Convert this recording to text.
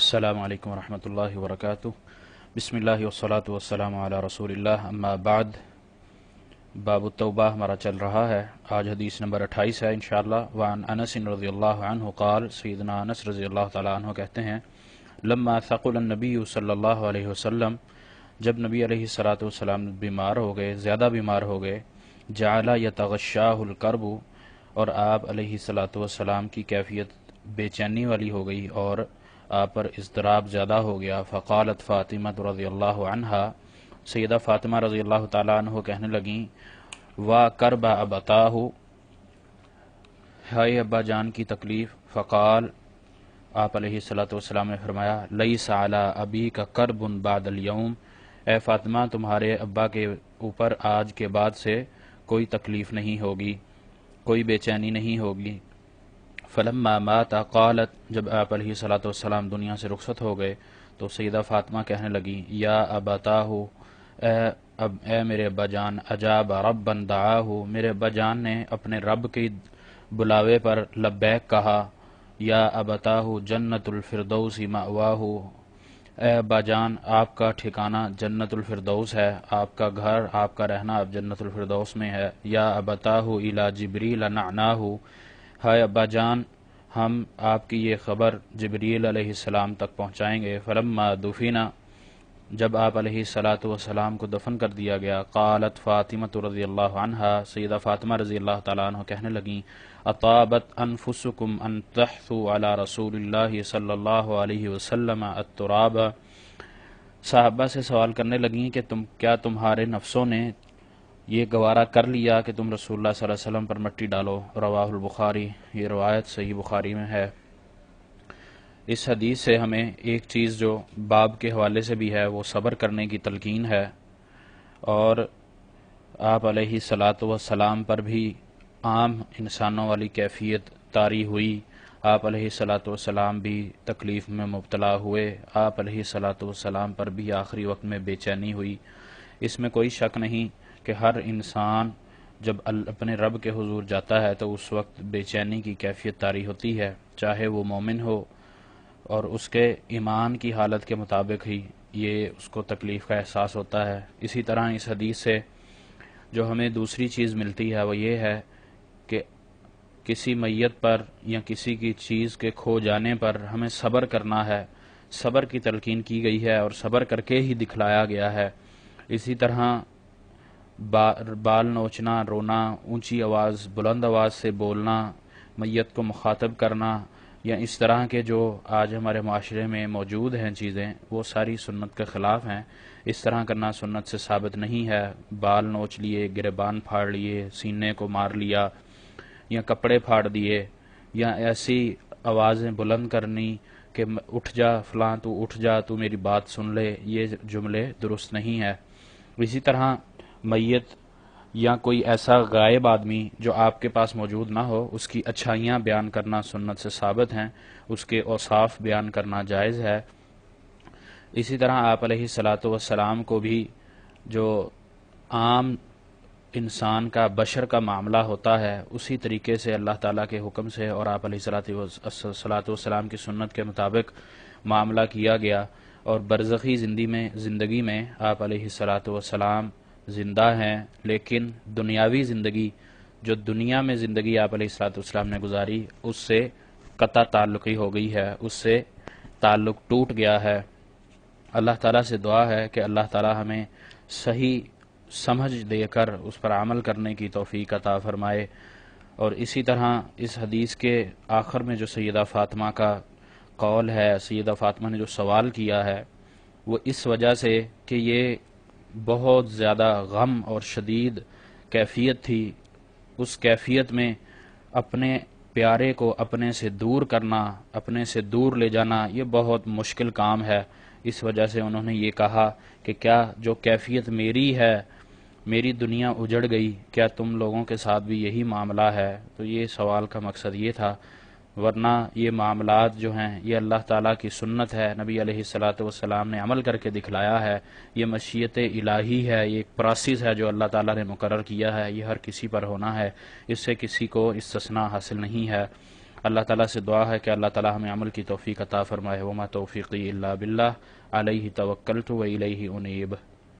السلام علیکم ورحمۃ اللہ وبرکاتہ۔ بسم اللہ والصلاۃ والسلام علی رسول اللہ، اما بعد۔ باب التوبہ ہمارا چل رہا ہے، آج حدیث نمبر 28 ہے انشاءاللہ۔ وعن انس رضی اللہ عنہ قال، سیدنا انس رضی اللہ تعالیٰ عنہ کہتے ہیں، لما ثقل النبی صلی اللہ علیہ وسلم، جب نبی علیہ الصلاۃ والسلام بیمار ہو گئے، زیادہ بیمار ہو گئے، جعل یتغشاہ الکرب، اور آپ علیہ الصلاۃ والسلام کی کیفیت بے چینی والی ہو گئی اور آپ پر اضطراب زیادہ ہو گیا۔ فقالت فاطمہ رضی اللہ عنہا، سیدہ فاطمہ رضی اللہ تعالیٰ عنہ کہنے لگیں، وا کرب ابتاہ، ہائے ابا جان کی تکلیف۔ فقال، آپ علیہ الصلاۃ والسلام نے فرمایا، لیس علی ابی کا کرب بعد اليوم، اے فاطمہ تمہارے ابا کے اوپر آج کے بعد سے کوئی تکلیف نہیں ہوگی، کوئی بے چینی نہیں ہوگی۔ فلما مات قالت، جب آپ علیہ الصلاۃ والسلام دنیا سے رخصت ہو گئے تو سیدہ فاطمہ کہنے لگیں، یا ابتاہ، اے میرے ابا جان، اجاب ربا دعاہ، میرے ابا جان نے اپنے رب کے بلاوے پر لبیک کہا۔ یا ابتاہ جنت الفردوس مأواہ، اے ابا جان آپ کا ٹھکانہ جنت الفردوس ہے، آپ کا گھر، آپ کا رہنا اب جنت الفردوس میں ہے۔ یا ابتاہ الی جبریل نعناہ، ہائے ابا جان ہم آپ کی یہ خبر جبریل علیہ السلام تک پہنچائیں گے۔ فلما دفنا، جب آپ علیہ الصلاۃ والسلام کو دفن کر دیا گیا، قالت فاطمہ رضی اللہ عنہا، سیدہ فاطمہ رضی اللہ تعالیٰ عنہ کہنے لگیں، اطابت انفسکم ان تحثوا علی رسول اللہ صلی اللہ علیہ وسلم التراب، صحابہ سے سوال کرنے لگیں کہ کیا تمہارے نفسوں نے یہ گوارا کر لیا کہ تم رسول اللہ صلی اللہ علیہ وسلم پر مٹی ڈالو۔ رواہ البخاری، یہ روایت صحیح بخاری میں ہے۔ اس حدیث سے ہمیں ایک چیز جو باب کے حوالے سے بھی ہے وہ صبر کرنے کی تلقین ہے، اور آپ علیہ الصلاۃ والسلام پر بھی عام انسانوں والی کیفیت طاری ہوئی، آپ علیہ الصلاۃ والسلام بھی تکلیف میں مبتلا ہوئے، آپ علیہ الصلاۃ والسلام پر بھی آخری وقت میں بے چینی ہوئی۔ اس میں کوئی شک نہیں کہ ہر انسان جب اپنے رب کے حضور جاتا ہے تو اس وقت بے چینی کی کیفیت طاری ہوتی ہے، چاہے وہ مومن ہو، اور اس کے ایمان کی حالت کے مطابق ہی یہ اس کو تکلیف کا احساس ہوتا ہے۔ اسی طرح اس حدیث سے جو ہمیں دوسری چیز ملتی ہے وہ یہ ہے کہ کسی میت پر یا کسی کی چیز کے کھو جانے پر ہمیں صبر کرنا ہے، صبر کی تلقین کی گئی ہے اور صبر کر کے ہی دکھلایا گیا ہے۔ اسی طرح بال نوچنا، رونا، اونچی آواز، بلند آواز سے بولنا، میت کو مخاطب کرنا، یا اس طرح کے جو آج ہمارے معاشرے میں موجود ہیں چیزیں، وہ ساری سنت کے خلاف ہیں۔ اس طرح کرنا سنت سے ثابت نہیں ہے۔ بال نوچ لیے، گریبان پھاڑ لیے، سینے کو مار لیا، یا کپڑے پھاڑ دیے، یا ایسی آوازیں بلند کرنی کہ اٹھ جا فلاں، تو اٹھ جا، تو میری بات سن لے، یہ جملے درست نہیں ہے۔ اسی طرح میت یا کوئی ایسا غائب آدمی جو آپ کے پاس موجود نہ ہو، اس کی اچھائیاں بیان کرنا سنت سے ثابت ہیں، اس کے اوصاف بیان کرنا جائز ہے۔ اسی طرح آپ علیہ الصلاۃ والسلام کو بھی جو عام انسان کا، بشر کا معاملہ ہوتا ہے، اسی طریقے سے اللہ تعالیٰ کے حکم سے اور آپ علیہ الصلاۃ والسلام کی سنت کے مطابق معاملہ کیا گیا، اور برزخی زندگی میں آپ علیہ الصلاۃ والسلام زندہ ہیں، لیکن دنیاوی زندگی، جو دنیا میں زندگی آپ علیہ الصلاۃ والسلام نے گزاری، اس سے قطع تعلقی ہو گئی ہے، اس سے تعلق ٹوٹ گیا ہے۔ اللہ تعالیٰ سے دعا ہے کہ اللہ تعالیٰ ہمیں صحیح سمجھ دے کر اس پر عمل کرنے کی توفیق عطا فرمائے۔ اور اسی طرح اس حدیث کے آخر میں جو سیدہ فاطمہ کا قول ہے، سیدہ فاطمہ نے جو سوال کیا ہے، وہ اس وجہ سے کہ یہ بہت زیادہ غم اور شدید کیفیت تھی، اس کیفیت میں اپنے پیارے کو اپنے سے دور کرنا، اپنے سے دور لے جانا، یہ بہت مشکل کام ہے۔ اس وجہ سے انہوں نے یہ کہا کہ کیا جو کیفیت میری ہے، میری دنیا اجڑ گئی، کیا تم لوگوں کے ساتھ بھی یہی معاملہ ہے؟ تو یہ سوال کا مقصد یہ تھا، ورنہ یہ معاملات جو ہیں یہ اللہ تعالیٰ کی سنت ہے، نبی علیہ الصلاۃ والسلام نے عمل کر کے دکھلایا ہے، یہ مشیت الہی ہے، یہ ایک پروسیس ہے جو اللہ تعالیٰ نے مقرر کیا ہے، یہ ہر کسی پر ہونا ہے، اس سے کسی کو استثناء حاصل نہیں ہے۔ اللہ تعالیٰ سے دعا ہے کہ اللہ تعالیٰ ہمیں عمل کی توفیق عطا فرمائے۔ وما توفیقی الا باللہ علیہ توکلت و الیہ انیب۔